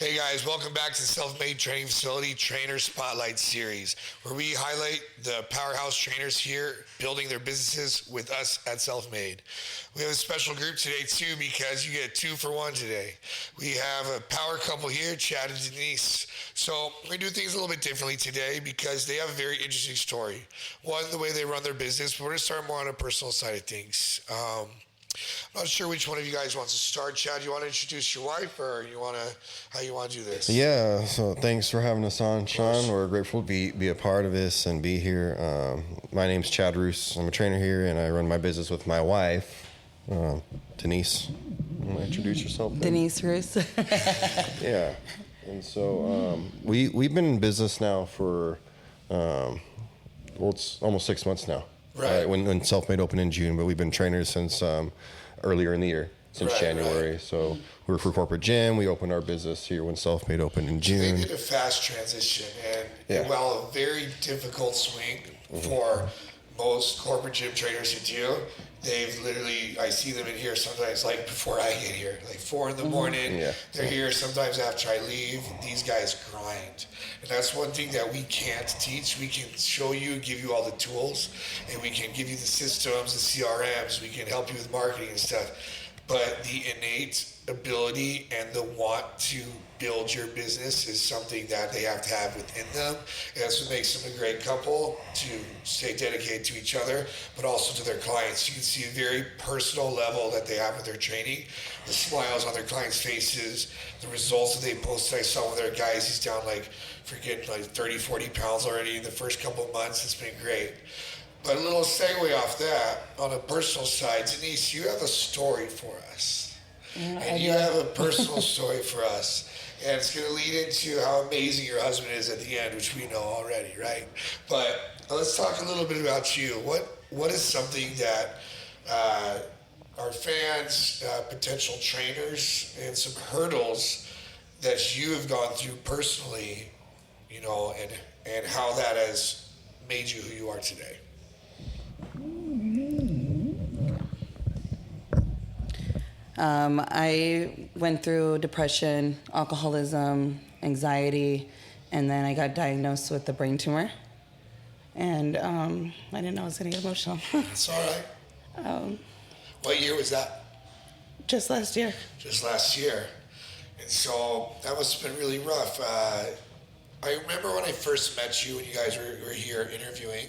Hey guys, welcome back to the Self-Made Training Facility Trainer Spotlight Series, where we highlight the powerhouse trainers here building their businesses with us at Self-Made. We have a special group today too because you get 2 for 1 today. We have a power couple here, Chad and Denise. So we're going to do things a little bit differently today because they have a very interesting story. One, the way they run their business, but we're going to start more on a personal side of things. I'm not sure which one of you guys wants to start. Chad, you want to introduce your wife, or how you want to do this? Yeah, so thanks for having us on, Sean. We're grateful to be a part of this and be here. My name's Chad Rous. I'm a trainer here, and I run my business with my wife, Denise. You want to introduce yourself? Denise Rous. Yeah, and so we've been in business now for, it's almost 6 months now. Right. When Self-Made opened in June, but we've been trainers since earlier in the year, since January. Right. So we were for corporate gym. We opened our business here when Self-Made opened in June. They did a fast transition, and while a very difficult swing for most corporate gym trainers to do, they've literally, I see them in here sometimes like before I get here, like 4 in the morning. Yeah. They're here sometimes after I leave. These guys grind. And that's one thing that we can't teach. We can show you, give you all the tools, and we can give you the systems, the CRMs. We can help you with marketing and stuff. But the innate ability and the want to build your business is something that they have to have within them. And that's what makes them a great couple, to stay dedicated to each other, but also to their clients. You can see a very personal level that they have with their training, the smiles on their clients' faces, the results that they posted. I saw one of their guys, he's down like 30, 40 pounds already in the first couple of months. It's been great. But a little segue off that, on a personal side, Denise, you have a story for us. Yeah, and you have a personal story for us. And it's going to lead into how amazing your husband is at the end, which we know already, right? But let's talk a little bit about you. What is something that our fans, potential trainers, and some hurdles that you have gone through personally, and how that has made you who you are today? I went through depression, alcoholism, anxiety, and then I got diagnosed with a brain tumor. And I didn't know I was going to get emotional. It's all right. What year was that? Just last year. Just last year. And so that must have been really rough. I remember when I first met you, when you guys were here interviewing,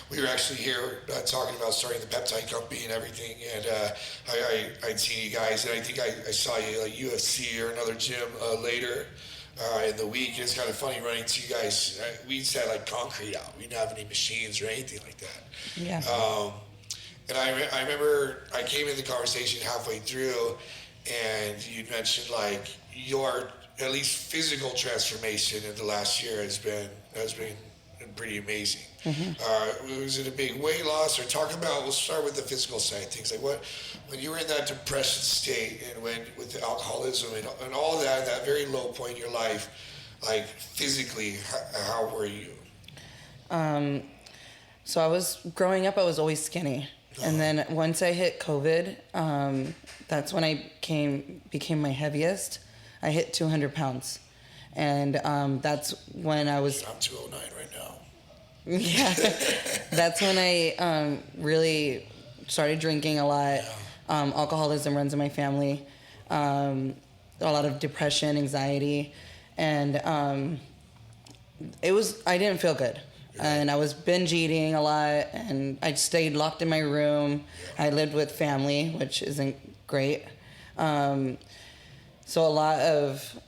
we were actually here talking about starting the peptide company and everything, and I'd seen you guys, and I think I saw you like UFC or another gym later in the week. And it's kind of funny running to you guys. We just had like concrete out. We didn't have any machines or anything like that. Yeah. And I remember I came in the conversation halfway through, and you mentioned like your at least physical transformation in the last year has been pretty amazing. Mm-hmm. Was it a big weight loss, or we'll start with the physical side of things. Like when you were in that depression state, and when with the alcoholism and all that very low point in your life, like physically, how were you? So I was growing up, I was always skinny. And then once I hit COVID, that's when I became my heaviest. I hit 200 pounds. And that's when I was... I'm 209 right now. Yeah. That's when I really started drinking a lot. Yeah. Alcoholism runs in my family. A lot of depression, anxiety. And I didn't feel good. And I was binge eating a lot, and I stayed locked in my room. I lived with family, which isn't great. So a lot of,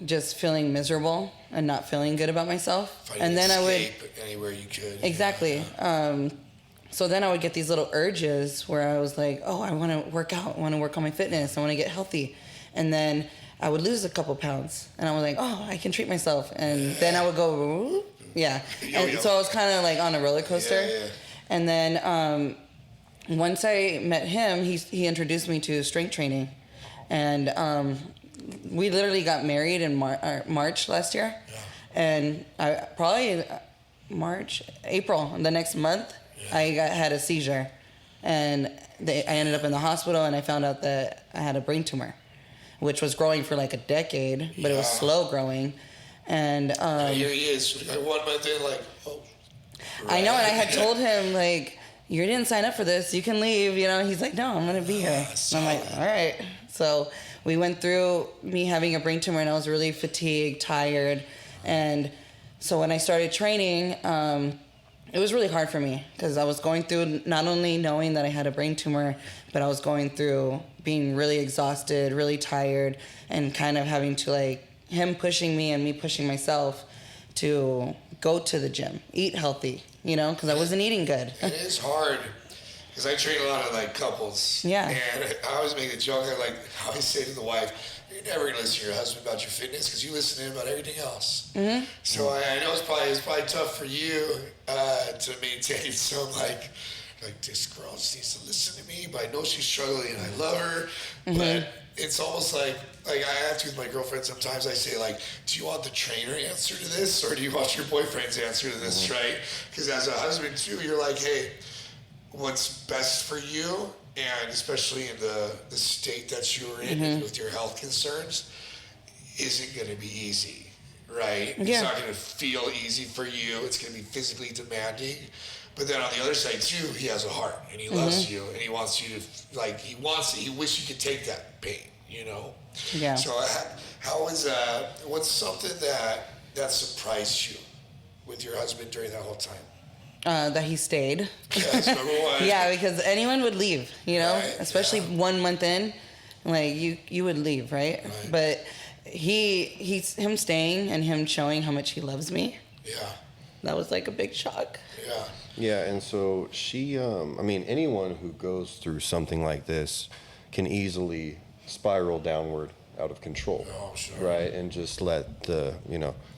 just feeling miserable and not feeling good about myself. And then I would anywhere you could. Exactly. So then I would get these little urges where I was like, oh, I want to work out. I want to work on my fitness. I want to get healthy. And then I would lose a couple pounds, and I was like, oh, I can treat myself. And then I would go, yeah. And so I was kind of like on a roller coaster. Yeah. And then once I met him, he introduced me to strength training. And we literally got married in March last year. Yeah. And I probably April, the next month, yeah. I had a seizure. And I ended up in the hospital, and I found out that I had a brain tumor, which was growing for like a decade, but it was slow growing. And here he is, like 1 month in, like, oh. I know, and I had told him, like, you didn't sign up for this, you can leave, you know. He's like, no, I'm going to be here. And I'm like, all right. So we went through me having a brain tumor, and I was really fatigued, tired. And so when I started training, it was really hard for me because I was going through not only knowing that I had a brain tumor, but I was going through being really exhausted, really tired, and kind of having to, like, him pushing me and me pushing myself to go to the gym, eat healthy, you know, because I wasn't eating good. It is hard because I train a lot of like couples. Yeah. And I always make a joke. I always say to the wife, you're never gonna listen to your husband about your fitness because you listen to him about everything else. Mm-hmm. So I know it's probably tough for you to maintain some like this girl just needs to listen to me, but I know she's struggling and I love her. Mm-hmm. But it's almost like I ask with my girlfriend sometimes, I say, like, do you want the trainer answer to this or do you want your boyfriend's answer to this, right? Because as a husband too, you're like, hey, what's best for you, and especially in the state that you're in with your health concerns, isn't going to be easy, right? Yeah. It's not going to feel easy for you. It's going to be physically demanding. But then on the other side too, he has a heart and he loves you and he wants you to, like, he wish you could take that pain, you know? Yeah. So what's something that surprised you with your husband during that whole time? That he stayed. Yes, number one. Yeah, because anyone would leave, you know, Right, especially 1 month in, like you would leave, right? But him staying and him showing how much he loves me. Yeah. That was like a big shock. Yeah. Yeah, and so she, I mean, anyone who goes through something like this can easily spiral downward out of control, Oh, sure. right? And just let the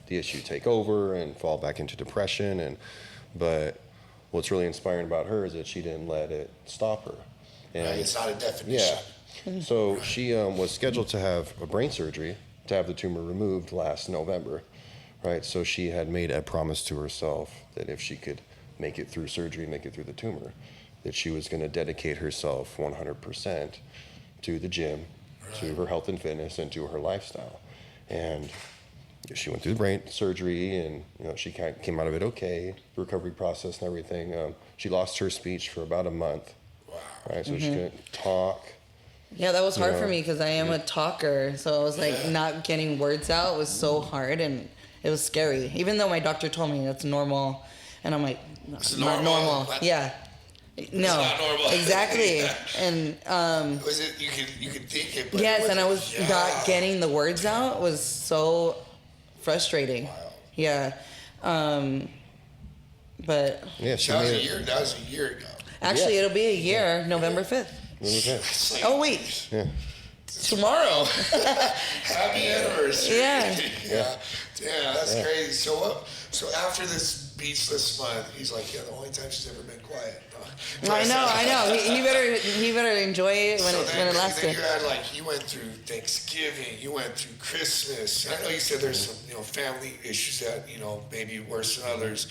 issue take over and fall back into depression. But what's really inspiring about her is that she didn't let it stop her. And Right, it's not a definition. yeah. So she was scheduled to have a brain surgery to have the tumor removed last November, right? So she had made a promise to herself that if she could make it through surgery, make it through the tumor, that she was going to dedicate herself 100% to the gym, to her health and fitness, and to her lifestyle. And she went through the brain surgery, and she came out of it okay, the recovery process and everything. She lost her speech for about a month, right? So she couldn't talk. Yeah, that was hard for me because I am a talker. So I was like, not getting words out was so hard, and it was scary. Even though my doctor told me that's normal, and I'm like, It's not normal. Yeah. No. It's not normal. Exactly. Yeah. And Was it you could think it, but yes, it and I was wasn't. not getting the words out was so frustrating. Wow. Yeah. But Yeah, she That was made a it. year. That was a year ago. actually, Yeah. it'll be a year, November 5th. Okay. It's like, Oh, wait. Yeah. Tomorrow. happy anniversary. Yeah. Yeah. Yeah, that's crazy. So after this beachless month, he's like, yeah, the only time she's ever been quiet. I know. He better enjoy it when it lasts. Then you had you went through Thanksgiving, you went through Christmas. I know you said there's some family issues that maybe worse than others.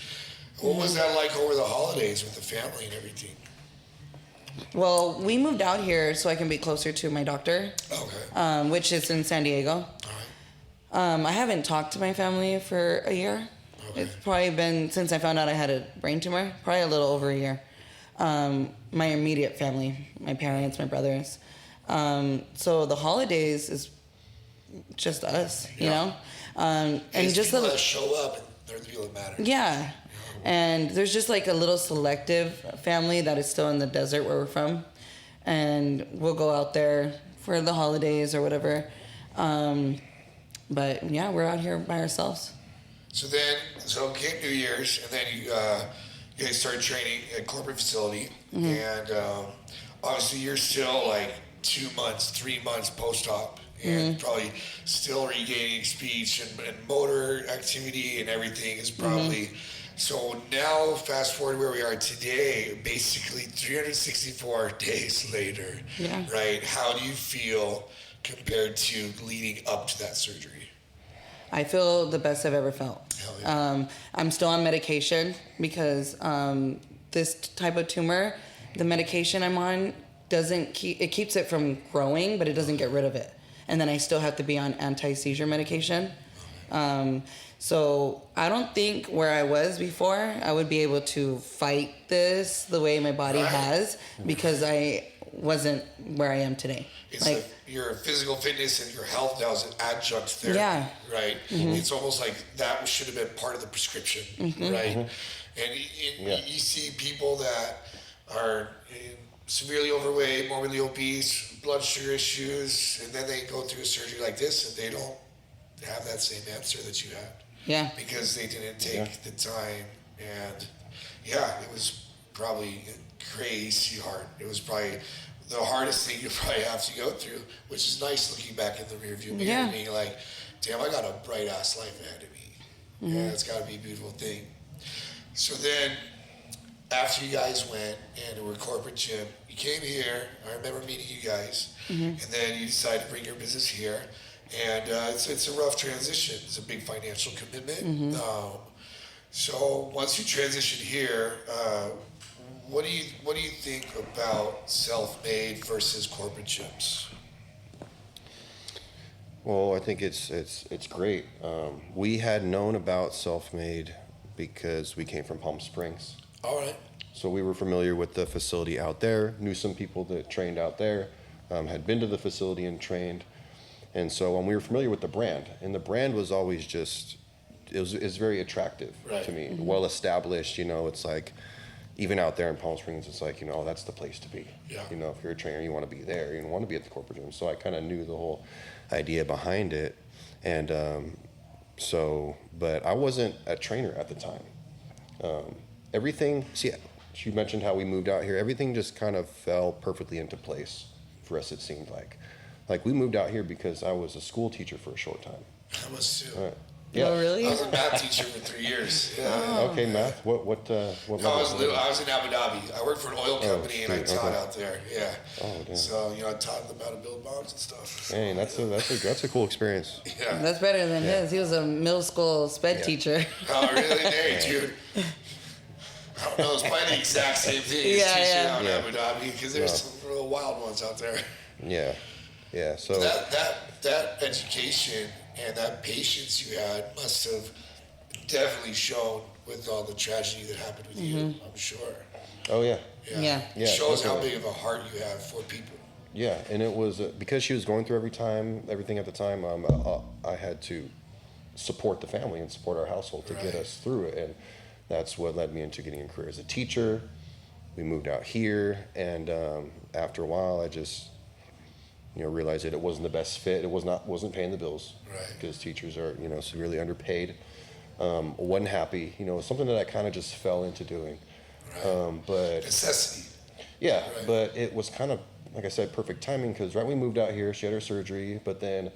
What was that like over the holidays with the family and everything? Well, we moved out here so I can be closer to my doctor, Okay. which is in San Diego. All right. I haven't talked to my family for a year. Okay. It's probably been since I found out I had a brain tumor, probably a little over a year. My immediate family, my parents, my brothers. So the holidays is just us, you know? And It's just people that show up, and they're the people that matter. yeah. And there's just like a little selective family that is still in the desert where we're from. And we'll go out there for the holidays or whatever. But yeah, we're out here by ourselves. So came New Year's, and then you guys started training at a corporate facility, and obviously you're still like 2 months, 3 months post-op, and probably still regaining speech and motor activity and everything is probably. So now, fast forward where we are today, basically 364 days later, right? How do you feel compared to leading up to that surgery? I feel the best I've ever felt. Hell yeah. I'm still on medication because this type of tumor, the medication I'm on it keeps it from growing, but it doesn't get rid of it. and then I still have to be on anti-seizure medication. So I don't think where I was before I would be able to fight this the way my body has, because I wasn't where I am today. It's like your physical fitness and your health now is an adjunct therapy, right? It's almost like that should have been part of the prescription, right? And you see people that are severely overweight, morbidly obese, blood sugar issues, and then they go through a surgery like this and they don't have that same answer that you had. Yeah. Because they didn't take the time, and it was probably crazy hard. It was probably the hardest thing you probably have to go through, which is nice looking back in the rearview mirror and being like, damn, I got a bright ass life ahead of me. Yeah, it's got to be a beautiful thing. So then, after you guys went and were corporate gym, you came here. I remember meeting you guys, and then you decided to bring your business here. And it's a rough transition. It's a big financial commitment. So once you transition here, what do you think about self-made versus corporate gyms? Well, I think it's great. We had known about self-made because we came from Palm Springs. All right. So we were familiar with the facility out there, knew some people that trained out there, had been to the facility and trained. And so we were familiar with the brand, and the brand was always just, it was very attractive to me. Well established, it's like, even out there in Palm Springs, it's like, that's the place to be. Yeah. If you're a trainer, you want to be there. You don't want to be at the corporate gym. So I kind of knew the whole idea behind it. And but I wasn't a trainer at the time. You mentioned how we moved out here. Everything just kind of fell perfectly into place for us, it seemed like. Like, we moved out here because I was a school teacher for a short time. I was too. Yeah. Oh, really? I was a math teacher for 3 years. Okay, math. What I was in Abu Dhabi. I worked for an oil company and I taught out there. Yeah. Oh, damn. So I taught them how to build bombs and stuff. Hey, that's a cool experience. Yeah. That's better than his. He was a middle school sped teacher. Oh, really? Hey, dude. I don't know. It's probably the exact same thing as teaching out in Abu Dhabi, because there's some real wild ones out there. Yeah. Yeah. So that education and that patience you had must have definitely shown with all the tragedy that happened with you, I'm sure. Oh, yeah. Yeah. It shows how big of a heart you have for people. Yeah, and it was because she was going through everything at the time, I had to support the family and support our household to get us through it. And that's what led me into getting a career as a teacher. We moved out here, and after a while, I just realized that it wasn't the best fit. It wasn't paying the bills, because teachers are severely underpaid. Wasn't happy. It was something that I kind of just fell into doing. But necessity. Yeah, but it was kind of, like I said, perfect timing, because we moved out here. She had her surgery, but then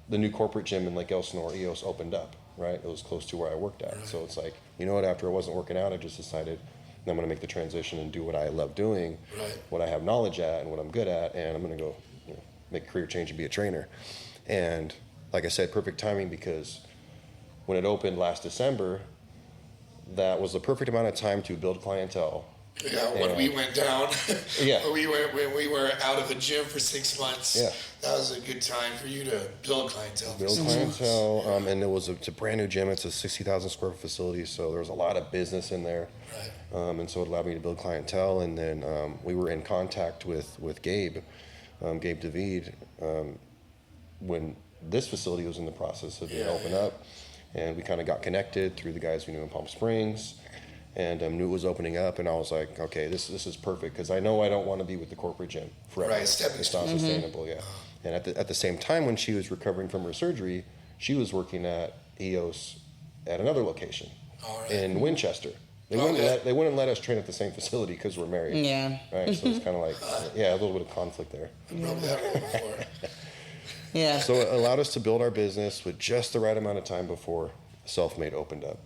the new corporate gym in Lake Elsinore, EOS, opened up. Right, it was close to where I worked at. So it's like, after it wasn't working out, I just decided I'm going to make the transition and do what I love doing, what I have knowledge at and what I'm good at, and I'm going to go make a career change and be a trainer. And like I said, perfect timing, because when it opened last December, that was the perfect amount of time to build clientele. Yeah, when we went down, when we were out of the gym for 6 months, that was a good time for you to build clientele. And it's a brand new gym. It's a 60,000 square foot facility, so there was a lot of business in there. And so it allowed me to build clientele. And then we were in contact with Gabe David, when this facility was in the process of being opened up. And we kind of got connected through the guys we knew in Palm Springs. And knew it was opening up, and I was like, okay, this is perfect, because I know I don't want to be with the corporate gym forever. It's not sustainable, And at the same time, when she was recovering from her surgery, she was working at EOS at another location in Winchester. They wouldn't let us train at the same facility because we're married. Yeah. Right. So it's kind of like a little bit of conflict there. Yeah. So it allowed us to build our business with just the right amount of time before Self-Made opened up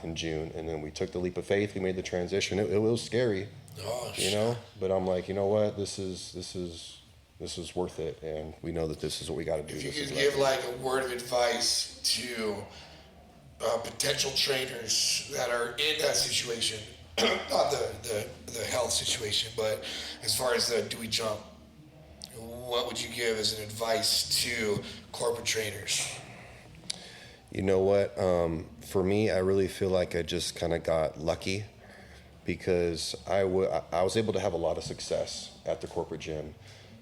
in June, and then we took the leap of faith. We made the transition. It was scary, but I'm like, what, this is worth it, and we know that this is what we got to do. If you could give like a word of advice to potential trainers that are in that situation, not the health situation, but as far as the do we jump, what would you give as an advice to corporate trainers? You know what? For me, I really feel like I just kind of got lucky because I was able to have a lot of success at the corporate gym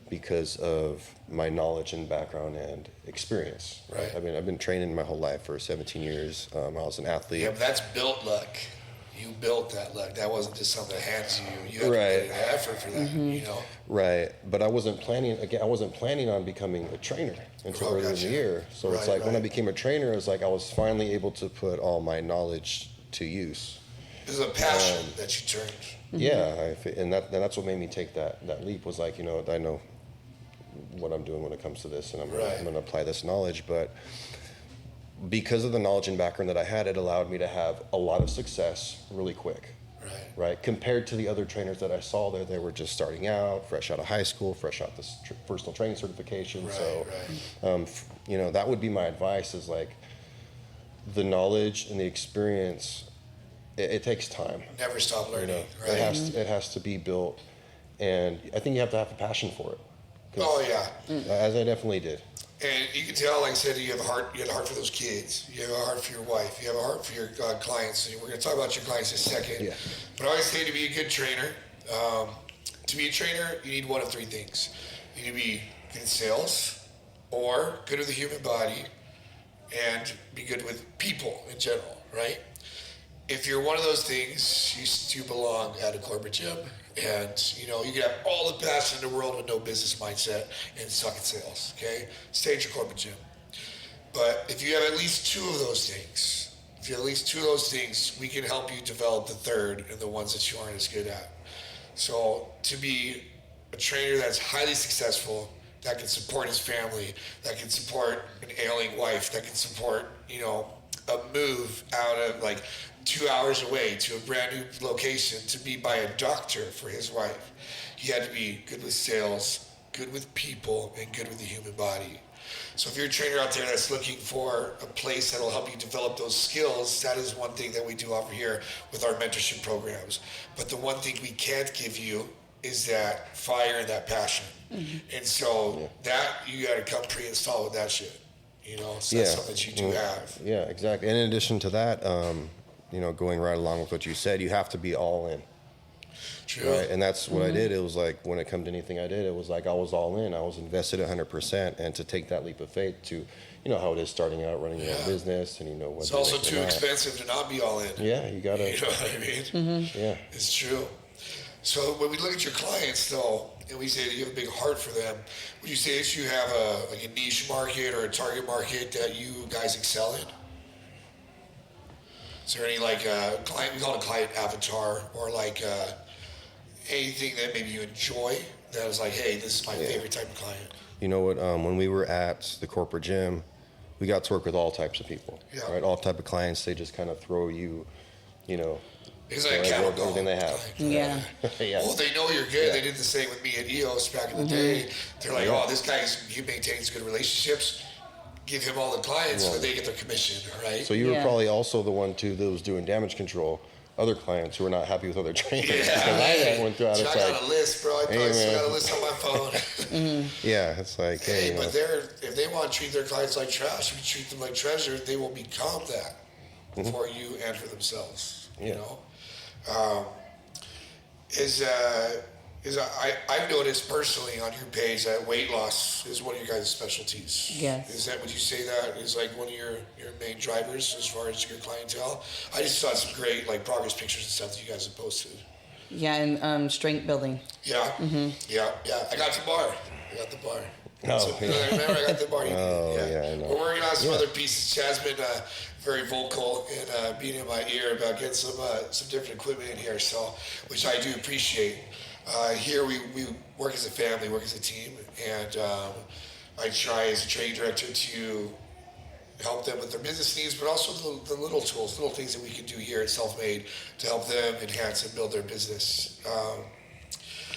because of my knowledge and background and experience. Right. I mean, I've been training my whole life for 17 years. I was an athlete. Yeah, but that's built luck. You built that luck. That wasn't just something that hands you. You had Right. to put in the effort for that, you know? Right, but I wasn't planning on becoming a trainer until earlier in the year. So it's like when I became a trainer, it's like I was finally able to put all my knowledge to use. It was a passion that you turned. Yeah, and that's what made me take that leap was like, I know what I'm doing when it comes to this, and I'm going to apply this knowledge. But because of the knowledge and background that I had, it allowed me to have a lot of success really quick. Right. Compared to the other trainers that I saw there, they were just starting out, fresh out of high school, fresh out this personal training certification. That would be my advice is like the knowledge and the experience, it takes time. Never stop learning, right? It has to be built, and I think you have to have a passion for it. Oh, yeah. As I definitely did. And you can tell, like I said, you have a heart. You have a heart for those kids. You have a heart for your wife. You have a heart for your clients. And we're going to talk about your clients in a second. Yeah. But I always say to be a good trainer, to be a trainer, you need one of three things. You need to be good at sales, or good with the human body, and be good with people in general, right? If you're one of those things, you belong at a corporate gym. And, you can have all the passion in the world with no business mindset and suck at sales, okay? Stay at your corporate gym. But if you have at least two of those things, we can help you develop the third and the ones that you aren't as good at. So to be a trainer that's highly successful, that can support his family, that can support an ailing wife, that can support, a move out of 2 hours away to a brand new location to be by a doctor for his wife. He had to be good with sales, good with people, and good with the human body. So if you're a trainer out there that's looking for a place that'll help you develop those skills, that is one thing that we do offer here with our mentorship programs. But the one thing we can't give you is that fire and that passion. And so that you got to come pre-installed with that shit. So that's something that you do have. Yeah, exactly. And in addition to that, going right along with what you said, you have to be all in. True. Right? And that's what I did. It was like when it come to anything I did, it was like I was all in. I was invested 100%. And to take that leap of faith to, how it is starting out, running your own business, and what it's also too expensive to not be all in. Yeah, you got to. You know what I mean? Yeah. It's true. So when we look at your clients, though, and we say that you have a big heart for them, would you say that you have a niche market or a target market that you guys excel in? Is there any client, we call it a client avatar, or anything that maybe you enjoy that is like, hey, this is my favorite type of client? You know what? When we were at the corporate gym, we got to work with all types of people. Yeah. Right? All type of clients. They just kind of throw you, it's like everything they have. Yeah. Well, they know you're good. Yeah. They did the same with me at EOS back in the day. They're like, oh, this guy, he maintains good relationships. Give him all the clients so they get their commission, right? So you were probably also the one, too, that was doing damage control. Other clients who were not happy with other trainers. Yeah, because I went through I got a list, bro. I probably still got a list on my phone. Yeah, it's like, hey. But if they want to treat their clients like trash, we treat them like treasure, they will become that for you and for themselves. I've noticed personally on your page that weight loss is one of your guys' specialties. Yes. Would you say that is one of your main drivers as far as your clientele? I just saw some great progress pictures and stuff that you guys have posted. Yeah, and strength building. Yeah. Yeah. I got the bar. Oh, so, remember, I got the bar. I know. We're working on some other pieces. Chad's been very vocal and being in my ear about getting some different equipment in here, so which I do appreciate. Here we work as a family, work as a team, and I try as a training director to help them with their business needs, but also the little tools, little things that we can do here at Self-Made to help them enhance and build their business.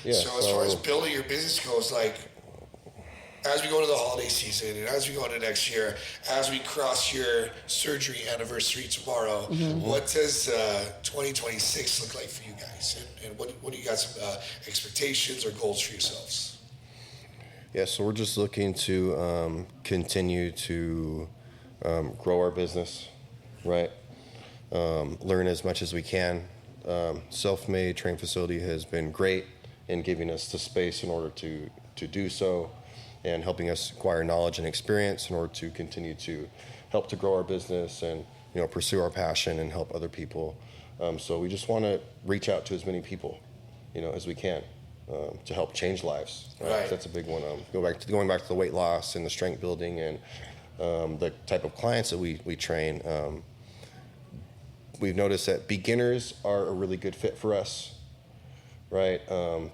So as far as building your business goes, as we go into the holiday season and as we go into next year, as we cross your surgery anniversary tomorrow, what does 2026 look like for you guys? And what do you got some expectations or goals for yourselves? Yeah, so we're just looking to continue to grow our business, right? Learn as much as we can. Self-made training facility has been great in giving us the space in order to do so, and helping us acquire knowledge and experience in order to continue to help to grow our business and pursue our passion and help other people. So we just want to reach out to as many people as we can to help change lives. Right. That's a big one. Going back to the weight loss and the strength building and the type of clients that we train. We've noticed that beginners are a really good fit for us, right?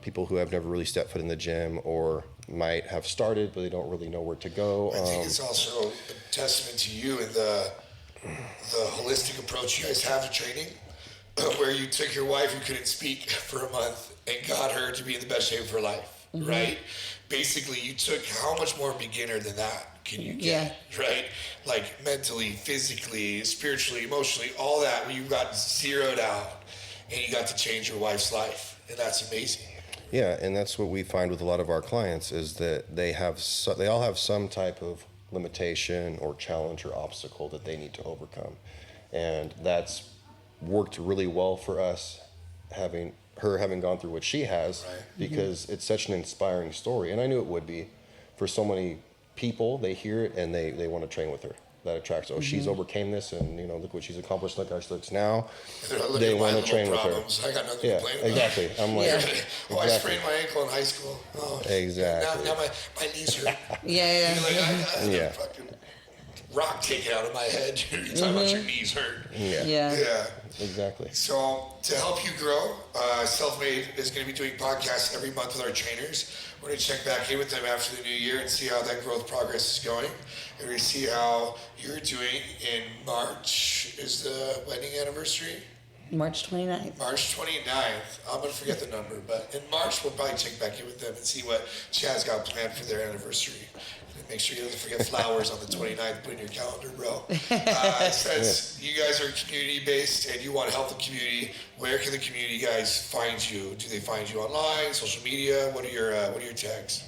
People who have never really stepped foot in the gym or might have started, but they don't really know where to go. I think it's also a testament to you and the holistic approach you guys have to training, where you took your wife who couldn't speak for a month and got her to be in the best shape of her life, right? Basically, you took how much more beginner than that can you get, right? Like mentally, physically, spiritually, emotionally, all that, where you got zeroed out and you got to change your wife's life. And that's amazing. Yeah, and that's what we find with a lot of our clients is that they all have some type of limitation or challenge or obstacle that they need to overcome. And that's worked really well for us, having gone through what she has, right. Because it's such an inspiring story. And I knew it would be for so many people. They hear it and they want to train with her. That attracts. Oh, she's overcame this, and look what she's accomplished. Look how she looks now. They want to train problems. with her. I got nothing to complain about. Exactly. I'm like, exactly. I sprained my ankle in high school. Oh, exactly. Now my knees hurt. Yeah. I had a fucking rock taken out of my head. You're talking about your knees hurt. Yeah. Exactly. So to help you grow, Self-Made is going to be doing podcasts every month with our trainers. We're going to check back in with them after the new year and see how that growth progress is going. And we see how you're doing in March. Is the wedding anniversary? March 29th. March 29th. I'm going to forget the number, but in March we'll probably check back in with them and see what Chad's got planned for their anniversary. And make sure you don't forget flowers on the 29th. Put in your calendar, bro. Since you guys are community-based and you want to help the community, where can the community guys find you? Do they find you online, social media? What are your tags?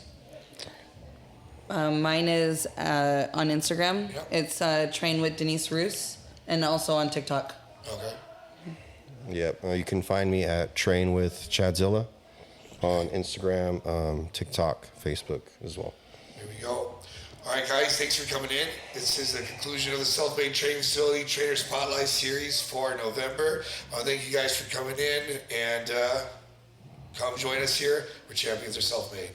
Mine is on Instagram. Yep. It's Train with Denise Rous, and also on TikTok. Okay. Yep. You can find me at Train with Chadzilla on Instagram, TikTok, Facebook as well. There we go. All right, guys, thanks for coming in. This is the conclusion of the Self-Made Training Facility Trainer Spotlight Series for November. Thank you guys for coming in, and come join us here where champions are self-made.